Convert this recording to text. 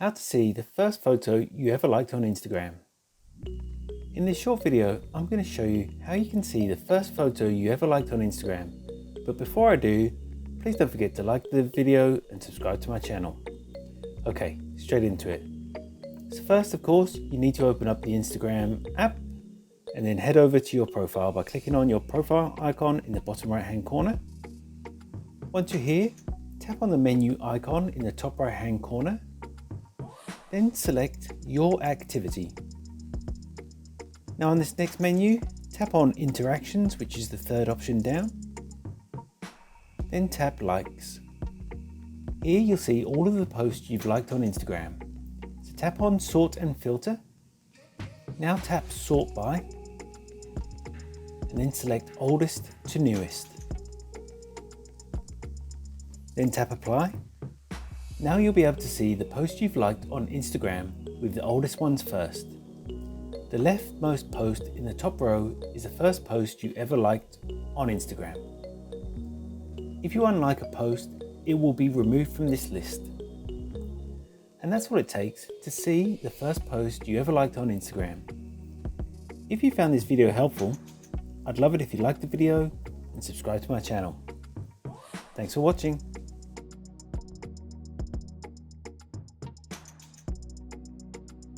How to see the first photo you ever liked on Instagram. In this short video, I'm going to show you how you can see the first photo you ever liked on Instagram. But before I do, please don't forget to like the video and subscribe to my channel. Okay, straight into it. So first, of course, you need to open up the Instagram app and then head over to your profile by clicking on your profile icon in the bottom right hand corner. Once you're here, tap on the menu icon in the top right hand corner. Then select your activity. Now on this next menu, tap on interactions, which is the third option down. Then tap likes. Here you'll see all of the posts you've liked on Instagram. So tap on sort and filter. Now tap sort by. And then select oldest to newest. Then tap apply. Now you'll be able to see the posts you've liked on Instagram with the oldest ones first. The leftmost post in the top row is the first post you ever liked on Instagram. If you unlike a post, it will be removed from this list. And that's what it takes to see the first post you ever liked on Instagram. If you found this video helpful, I'd love it if you liked the video and subscribe to my channel. Thanks for watching.